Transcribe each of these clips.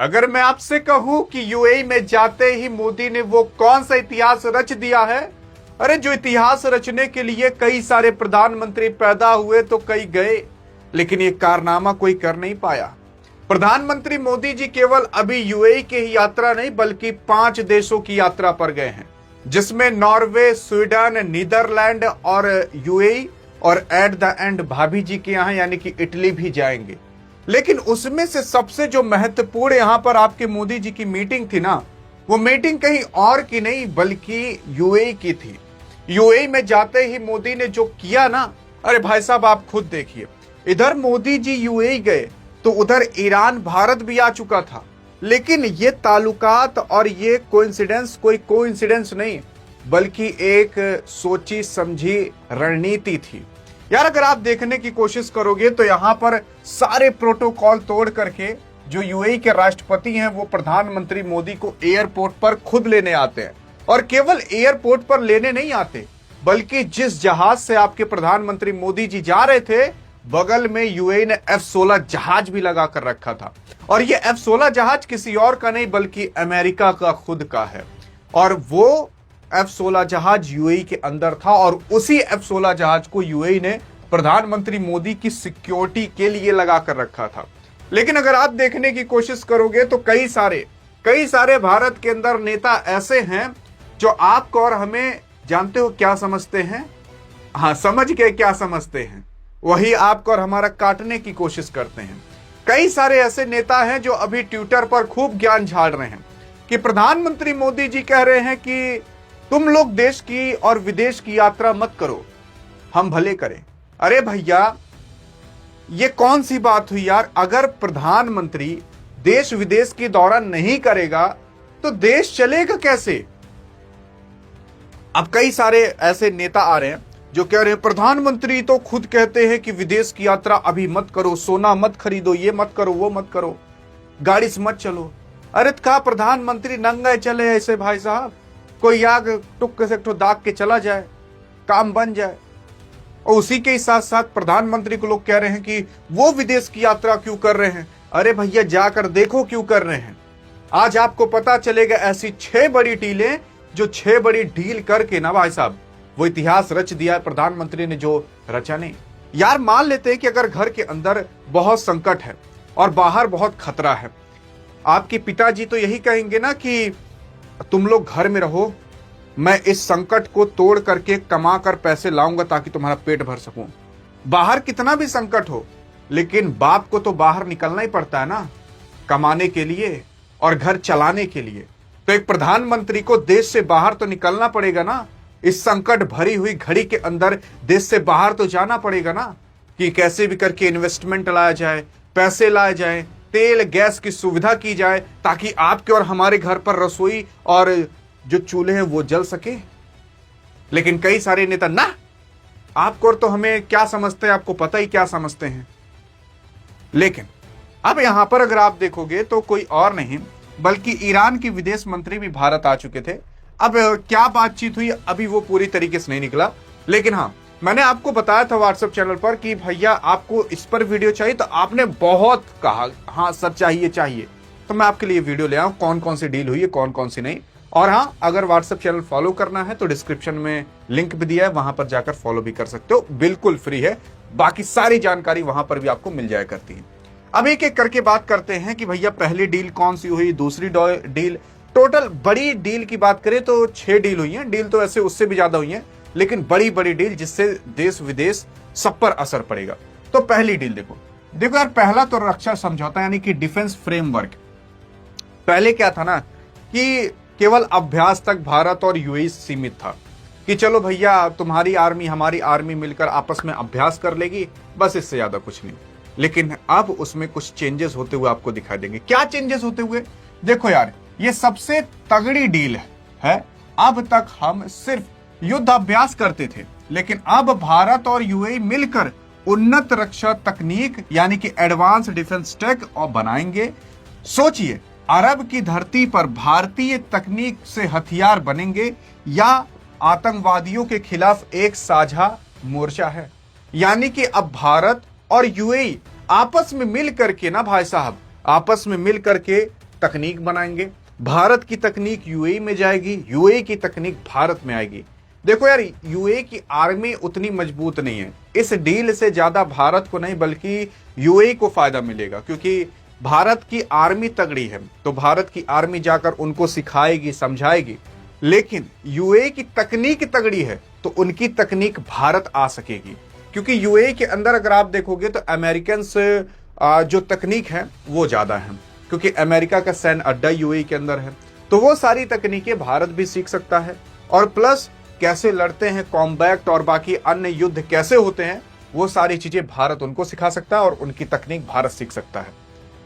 अगर मैं आपसे कहूं कि यूएई में जाते ही मोदी ने वो कौन सा इतिहास रच दिया है, अरे जो इतिहास रचने के लिए कई सारे प्रधानमंत्री पैदा हुए तो कई गए, लेकिन ये कारनामा कोई कर नहीं पाया। प्रधानमंत्री मोदी जी केवल अभी यूएई की ही यात्रा नहीं बल्कि 5 देशों की यात्रा पर गए हैं, जिसमें नॉर्वे, स्वीडन, नीदरलैंड और यूएई, और एट द एंड भाभी जी के यहां यानी कि इटली भी जाएंगे। लेकिन उसमें से सबसे जो महत्वपूर्ण यहां पर आपके मोदी जी की मीटिंग थी ना, वो मीटिंग कहीं और की नहीं बल्कि यूएई की थी। यूएई में जाते ही मोदी ने जो किया ना, अरे भाई साहब आप खुद देखिए, इधर मोदी जी यूएई गए तो उधर ईरान भारत भी आ चुका था। लेकिन ये ताल्लुकात और ये कोइंसिडेंस कोई कोइंसिडेंस नहीं बल्कि एक सोची समझी रणनीति थी। यार अगर आप देखने की कोशिश करोगे तो यहां पर सारे प्रोटोकॉल तोड़ करके जो यूएई के राष्ट्रपति हैं वो प्रधानमंत्री मोदी को एयरपोर्ट पर खुद लेने आते हैं, और केवल एयरपोर्ट पर लेने नहीं आते बल्कि जिस जहाज से आपके प्रधानमंत्री मोदी जी जा रहे थे बगल में यूएई ने F-16 जहाज भी लगा कर रखा था। और ये F-16 जहाज किसी और का नहीं बल्कि अमेरिका का खुद का है, और वो F-16 जहाज यूएई के अंदर था और उसी F-16 जहाज को यूएई ने प्रधानमंत्री मोदी की सिक्योरिटी के लिए लगा कर रखा था। लेकिन अगर आप देखने की कोशिश करोगे तो कई सारे भारत के अंदर नेता ऐसे हैं जो आपको और हमें जानते हो क्या समझते हैं, हाँ समझ के क्या समझते हैं वही आपको और हमारा काटने की कोशिश करते हैं। कई सारे ऐसे नेता हैं जो अभी ट्विटर पर खूब ज्ञान झाड़ रहे हैं कि प्रधानमंत्री मोदी जी कह रहे हैं कि तुम लोग देश की और विदेश की यात्रा मत करो, हम भले करें। अरे भैया ये कौन सी बात हुई यार, अगर प्रधानमंत्री देश विदेश की दौरा नहीं करेगा तो देश चलेगा कैसे। अब कई सारे ऐसे नेता आ रहे हैं जो कह रहे हैं प्रधानमंत्री तो खुद कहते हैं कि विदेश की यात्रा अभी मत करो, सोना मत खरीदो, ये मत करो, वो मत करो, गाड़ी से मत चलो। अरे कहा प्रधानमंत्री नंगे चले ऐसे भाई साहब, कोई आग टुक से दाग के चला जाए, काम बन जाए। और उसी के साथ साथ प्रधानमंत्री को लोग कह रहे हैं कि वो विदेश की यात्रा क्यों कर रहे हैं। अरे भैया जाकर देखो क्यों कर रहे हैं। आज आपको पता चलेगा ऐसी 6 बड़ी डीलें जो 6 बड़ी डील करके ना भाई साहब वो इतिहास रच दिया है प्रधानमंत्री ने जो रचा नहीं। यार मान लेते हैं कि अगर घर के अंदर बहुत संकट है और बाहर बहुत खतरा है, आपके पिताजी तो यही कहेंगे ना कि तुम लोग घर में रहो, मैं इस संकट को तोड़ करके कमा कर पैसे लाऊंगा ताकि तुम्हारा पेट भर सकूं। बाहर कितना भी संकट हो लेकिन बाप को तो बाहर निकलना ही पड़ता है ना, कमाने के लिए और घर चलाने के लिए। तो एक प्रधानमंत्री को देश से बाहर तो निकलना पड़ेगा ना, इस संकट भरी हुई घड़ी के अंदर देश से बाहर तो जाना पड़ेगा ना, कि कैसे भी करके इन्वेस्टमेंट लाया जाए, पैसे लाए जाए, तेल गैस की सुविधा की जाए ताकि आपके और हमारे घर पर रसोई और जो चूल्हे हैं वो जल सके। लेकिन कई सारे नेता ना, आपको और तो हमें क्या समझते हैं, आपको पता ही क्या समझते हैं। लेकिन अब यहां पर अगर आप देखोगे तो कोई और नहीं बल्कि ईरान के विदेश मंत्री भी भारत आ चुके थे। अब क्या बातचीत हुई अभी वो पूरी तरीके से नहीं निकला, लेकिन हाँ मैंने आपको बताया था व्हाट्सएप चैनल पर कि भैया आपको इस पर वीडियो चाहिए, तो आपने बहुत कहा हाँ सर चाहिए, तो मैं आपके लिए वीडियो ले आऊं कौन कौन सी डील हुई है, कौन कौन सी नहीं। और हाँ अगर व्हाट्सएप चैनल फॉलो करना है तो डिस्क्रिप्शन में लिंक भी दिया है, वहां पर जाकर फॉलो भी कर सकते हो, बिल्कुल फ्री है। बाकी सारी जानकारी वहां पर भी आपको मिल जाया करती है। अब एक एक करके बात करते हैं कि भैया पहली डील कौन सी हुई, दूसरी डील। टोटल बड़ी डील की बात करें तो 6 डील हुई हैं। डील तो ऐसे उससे भी ज्यादा हुई हैं, लेकिन बड़ी बड़ी डील जिससे देश विदेश सब पर असर पड़ेगा। तो पहली डील देखो यार, पहला तो रक्षा समझौता यानी कि डिफेंस फ्रेमवर्क। पहले क्या था ना कि केवल अभ्यास तक भारत और यूएई सीमित था कि चलो भैया तुम्हारी आर्मी हमारी आर्मी मिलकर आपस में अभ्यास कर लेगी, बस इससे ज्यादा कुछ नहीं। लेकिन अब उसमें कुछ चेंजेस होते हुए आपको दिखाई देंगे। क्या चेंजेस होते हुए, देखो यार ये सबसे तगड़ी डील है। अब तक हम सिर्फ युद्ध अभ्यास करते थे, लेकिन अब भारत और यूएई मिलकर उन्नत रक्षा तकनीक यानी कि एडवांस डिफेंस टेक और बनाएंगे। सोचिए अरब की धरती पर भारतीय तकनीक से हथियार बनेंगे या आतंकवादियों के खिलाफ एक साझा मोर्चा है। यानी कि अब भारत और यूएई आपस में मिल करके ना भाई साहब, आपस में मिल करके तकनीक बनाएंगे, भारत की तकनीक यूएई में जाएगी, यूएई की तकनीक भारत में आएगी। देखो यार, यूएई की आर्मी उतनी मजबूत नहीं है, इस डील से ज्यादा भारत को नहीं बल्कि यूएई को फायदा मिलेगा, क्योंकि भारत की आर्मी तगड़ी है तो भारत की आर्मी जाकर उनको सिखाएगी, समझाएगी। लेकिन यूएई की तकनीक तगड़ी है तो उनकी तकनीक भारत आ सकेगी, क्योंकि यूएई के अंदर अगर आप देखोगे तो अमेरिकन जो तकनीक है वो ज्यादा है, क्योंकि अमेरिका का सैन्य अड्डा यूएई के अंदर है, तो वो सारी तकनीकें भारत भी सीख सकता है। और प्लस कैसे लड़ते हैं, कॉम्बैक्ट और बाकी अन्य युद्ध कैसे होते हैं, वो सारी चीजें भारत उनको सिखा सकता है और उनकी तकनीक भारत सीख सकता है।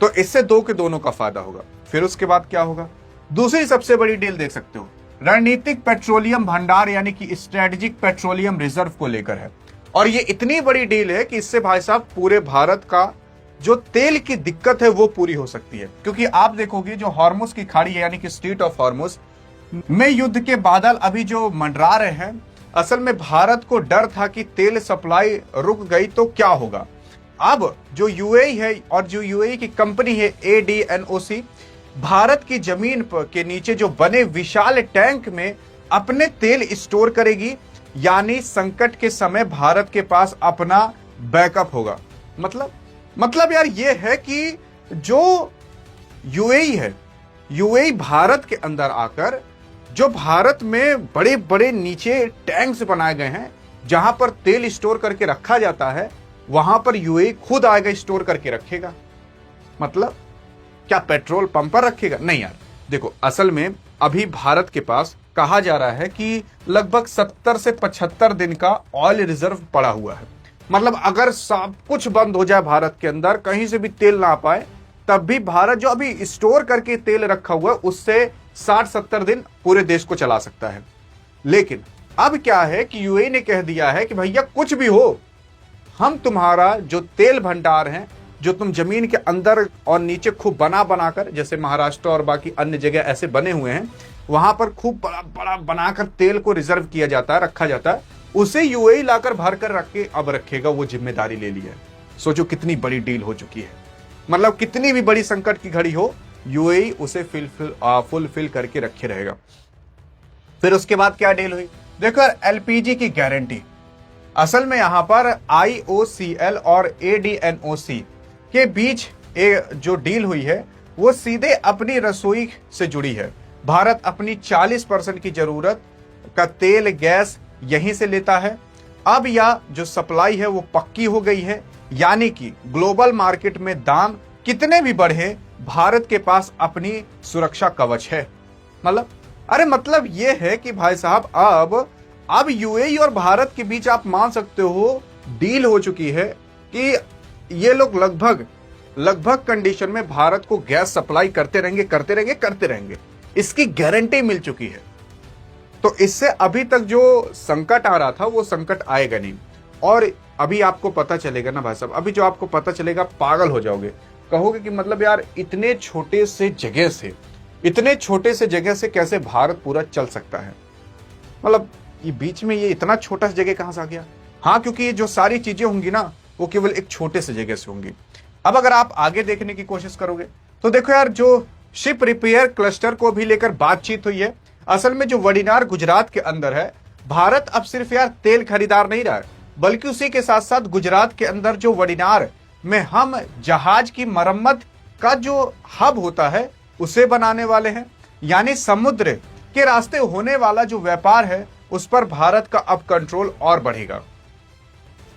तो इससे दो के दोनों का फायदा होगा। फिर उसके बाद क्या होगा, दूसरी सबसे बड़ी डील देख सकते हो, रणनीतिक पेट्रोलियम भंडार यानी कि स्ट्रेटेजिक पेट्रोलियम रिजर्व को लेकर है। और ये इतनी बड़ी डील है कि इससे भाई साहब पूरे भारत का जो तेल की दिक्कत है वो पूरी हो सकती है, क्योंकि आप देखोगे जो हॉर्मुज की खाड़ी है यानी कि स्ट्रेट ऑफ हॉर्मुज में युद्ध के बादल अभी जो मंडरा रहे हैं, असल में भारत को डर था कि तेल सप्लाई रुक गई तो क्या होगा। अब जो यूएई है और जो यूएई की कंपनी है ADNOC, भारत की जमीन पर के नीचे जो बने विशाल टैंक में अपने तेल स्टोर करेगी, यानी संकट के समय भारत के पास अपना बैकअप होगा। मतलब यार ये है कि जो यूएई है, यूएई भारत के अंदर आकर जो भारत में बड़े बड़े नीचे टैंक्स बनाए गए हैं जहां पर तेल स्टोर करके रखा जाता है, वहां पर यूएई खुद आएगा, स्टोर करके रखेगा। मतलब क्या पेट्रोल पंप पर रखेगा? नहीं यार, देखो असल में अभी भारत के पास कहा जा रहा है कि लगभग 70 से 75 दिन का ऑयल रिजर्व पड़ा हुआ है। मतलब अगर सब कुछ बंद हो जाए भारत के अंदर, कहीं से भी तेल ना आ पाए, तब भी भारत जो अभी स्टोर करके तेल रखा हुआ है उससे 60-70 दिन पूरे देश को चला सकता है। लेकिन अब क्या है कि यूएई ने कह दिया है कि भैया कुछ भी हो, हम तुम्हारा जो तेल भंडार है जो तुम जमीन के अंदर और नीचे खूब बनाकर, जैसे महाराष्ट्र और बाकी अन्य जगह ऐसे बने हुए हैं, वहां पर खूब बड़ा बनाकर तेल को रिजर्व किया जाता है, रखा जाता है, उसे यूएई लाकर भर कर रख के अब रखेगा, वो जिम्मेदारी ले लिया है। सोचो कितनी बड़ी डील हो चुकी है। मतलब कितनी भी बड़ी संकट की घड़ी हो, यूएई उसे फुलफिल करके रखे रहेगा। फिर उसके बाद क्या डील हुई, देखो एलपीजी की गारंटी। असल में यहां पर IOCL और ADNOC के बीच जो डील हुई है वो सीधे अपनी रसोई से जुड़ी है। भारत अपनी 40% की जरूरत का तेल गैस यहीं से लेता है। अब यह जो सप्लाई है वो पक्की हो गई है, यानी कि ग्लोबल मार्केट में दाम कितने भी बढ़े, भारत के पास अपनी सुरक्षा कवच है। मतलब ये है कि भाई साहब अब यूएई और भारत के बीच आप मान सकते हो डील हो चुकी है कि ये लोग लगभग कंडीशन में भारत को गैस सप्लाई करते रहेंगे। इसकी गारंटी मिल चुकी है। तो इससे अभी तक जो संकट आ रहा था वो संकट आएगा नहीं। और अभी आपको पता चलेगा ना भाई साहब, अभी जो आपको पता चलेगा पागल हो जाओगे, कहोगे कि मतलब यार इतने छोटे से जगह से कैसे भारत पूरा चल सकता है। मतलब ये बीच में ये इतना छोटा सा जगह कहां से आ गया। हाँ, क्योंकि ये जो सारी चीजें होंगी ना वो केवल एक छोटे से जगह से होंगी। अब अगर आप आगे देखने की कोशिश करोगे तो देखो यार, जो शिप रिपेयर क्लस्टर को भी लेकर बातचीत हुई है। असल में जो वडिनार गुजरात के अंदर है, भारत अब सिर्फ यार तेल खरीदार नहीं रहा है, बल्कि उसी के साथ साथ गुजरात के अंदर जो वडिनार में हम जहाज की मरम्मत का जो हब होता है उसे बनाने वाले हैं। यानी समुद्र के रास्ते होने वाला जो व्यापार है उस पर भारत का अब कंट्रोल और बढ़ेगा।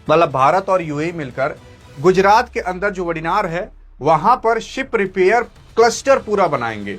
मतलब भारत और यूएई मिलकर गुजरात के अंदर जो वडिनार है वहां पर शिप रिपेयर क्लस्टर पूरा बनाएंगे।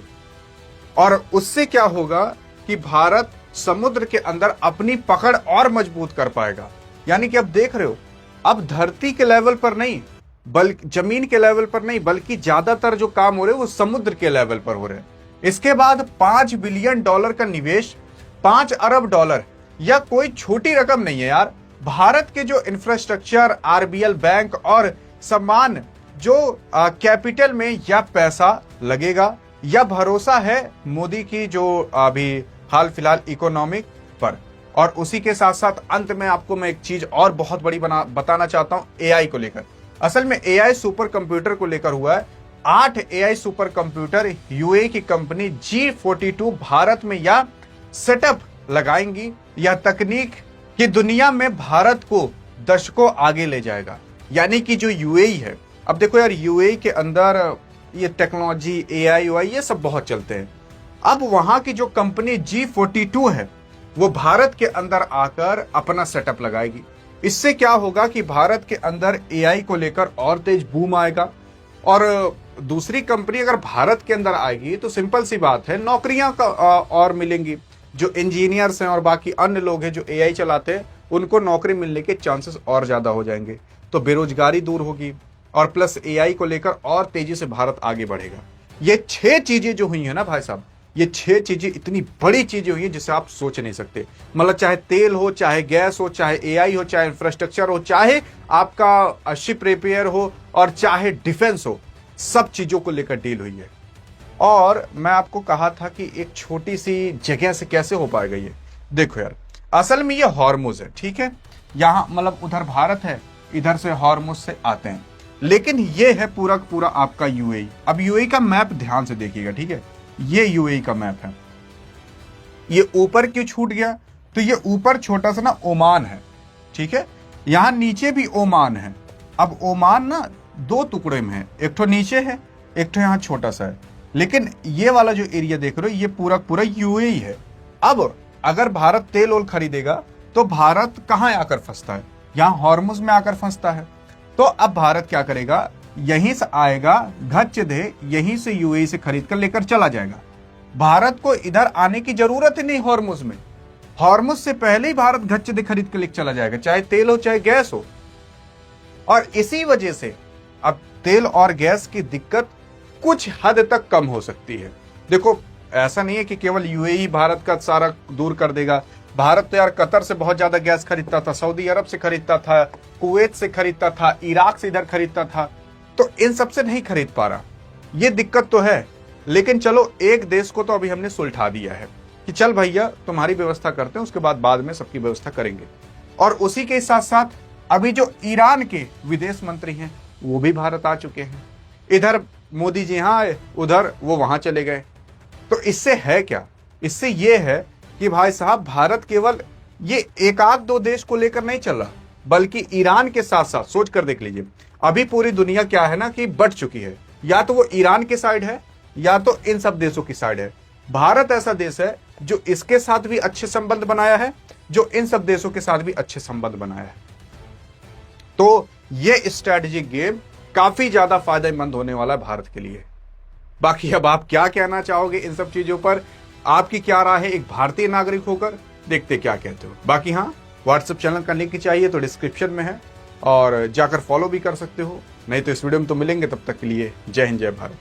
और उससे क्या होगा कि भारत समुद्र के अंदर अपनी पकड़ और मजबूत कर पाएगा। यानी कि अब देख रहे हो, अब धरती के लेवल पर नहीं, बल्कि जमीन के लेवल पर नहीं, बल्कि ज्यादातर जो काम हो रहे हैं वो समुद्र के लेवल पर हो रहे हैं। इसके बाद $5 बिलियन का निवेश, $5 अरब, यह कोई छोटी रकम नहीं है यार। भारत के जो इंफ्रास्ट्रक्चर, RBL बैंक और समान जो कैपिटल में यह पैसा लगेगा, यह भरोसा है मोदी की जो अभी हाल फिलहाल इकोनॉमिक पर। और उसी के साथ साथ अंत में आपको मैं एक चीज और बहुत बड़ी बताना चाहता हूं AI को लेकर। असल में AI सुपर कंप्यूटर को लेकर हुआ है। 8 एआई सुपर कंप्यूटर यूएई की कंपनी G42 भारत में यह सेटअप लगाएंगी। यह तकनीक की दुनिया में भारत को दशकों आगे ले जाएगा। यानी कि जो यूएई है, अब देखो यार, यूएई के अंदर ये टेक्नोलॉजी, एआई वाई ये सब बहुत चलते हैं। अब वहां की जो कंपनी G42 है वो भारत के अंदर आकर अपना सेटअप लगाएगी। इससे क्या होगा कि भारत के अंदर एआई को लेकर और तेज बूम आएगा। और दूसरी कंपनी अगर भारत के अंदर आएगी तो सिंपल सी बात है, नौकरियां और मिलेंगी। जो इंजीनियर्स हैं और बाकी अन्य लोग हैं जो एआई चलाते हैं, उनको नौकरी मिलने के चांसेस और ज्यादा हो जाएंगे। तो बेरोजगारी दूर होगी और प्लस एआई को लेकर और तेजी से भारत आगे बढ़ेगा। ये 6 चीजें जो हुई है ना भाई साहब, ये 6 चीजें इतनी बड़ी चीजें हुई है जिसे आप सोच नहीं सकते। मतलब चाहे तेल हो, चाहे गैस हो, चाहे एआई हो, चाहे इंफ्रास्ट्रक्चर हो, चाहे आपका शिप रिपेयर हो और चाहे डिफेंस हो, सब चीजों को लेकर डील हुई है। और मैं आपको कहा था कि एक छोटी सी जगह से कैसे हो पाएगा ये। देखो यार, असल में ये हॉर्मुज है, ठीक है। यहां मतलब उधर भारत है, इधर से हॉर्मुज से आते हैं, लेकिन ये है पूरा पूरा आपका यूएई। अब यूएई का मैप ध्यान से देखिएगा, ठीक है। ये यूएई का मैप है। ये ऊपर क्यों छूट गया? तो ये ऊपर छोटा सा ना ओमान है, ठीक है। यहां नीचे भी ओमान है। अब ओमान ना 2 टुकड़े में है, एक तो नीचे है, एक तो यहां छोटा सा है। लेकिन ये वाला जो एरिया देख रहे हो, ये पूरा पूरा यूएई है। अब अगर भारत तेल ओल खरीदेगा तो भारत कहां आकर फंसता है? यहां हॉर्मुज में आकर फंसता है। तो अब भारत क्या करेगा? यहीं से आएगा, घच दे, यहीं से यूएई से खरीद कर लेकर चला जाएगा। भारत को इधर आने की जरूरत ही नहीं हॉर्मुज में। हॉर्मुज से पहले ही भारत घच दे खरीद कर लेकर चला जाएगा, चाहे तेल हो चाहे गैस हो। और इसी वजह से अब तेल और गैस की दिक्कत कुछ हद तक कम हो सकती है। देखो, ऐसा नहीं है कि केवल यूएई भारत का सारा दूर कर देगा। भारत तो यार कतर से बहुत ज्यादा गैस खरीदता था, सऊदी अरब से खरीदता था, कुवैत से खरीदता था, इराक से इधर खरीदता था। तो इन सब से नहीं खरीद पा रहा, ये दिक्कत तो है। लेकिन चलो, एक देश को तो अभी हमने सुलझा दिया है कि चल भैया तुम्हारी व्यवस्था करते हैं, उसके बाद में सबकी व्यवस्था करेंगे। और उसी के साथ साथ अभी जो ईरान के विदेश मंत्री हैं वो भी भारत आ चुके हैं। इधर मोदी जी यहां आए, उधर वो वहां चले गए। तो इससे है क्या? इससे ये है कि भाई साहब, भारत केवल ये एक आध 2 देश को लेकर नहीं चल रहा, बल्कि ईरान के साथ साथ सोच कर देख लीजिए, अभी पूरी दुनिया क्या है ना कि बट चुकी है। या तो वो ईरान के साइड है या तो इन सब देशों की साइड है। भारत ऐसा देश है जो इसके साथ भी अच्छे संबंध बनाया है, जो इन सब देशों के साथ भी अच्छे संबंध बनाया है। तो ये स्ट्रैटेजिक गेम काफी ज्यादा फायदेमंद होने वाला है भारत के लिए। बाकी अब आप क्या कहना चाहोगे इन सब चीजों पर? आपकी क्या राय है एक भारतीय नागरिक होकर? देखते क्या कहते हो। बाकी हाँ, व्हाट्सएप चैनल का लिंक चाहिए तो डिस्क्रिप्शन में है, और जाकर फॉलो भी कर सकते हो। नहीं तो इस वीडियो में तो मिलेंगे, तब तक के लिए जय हिंद जय भारत।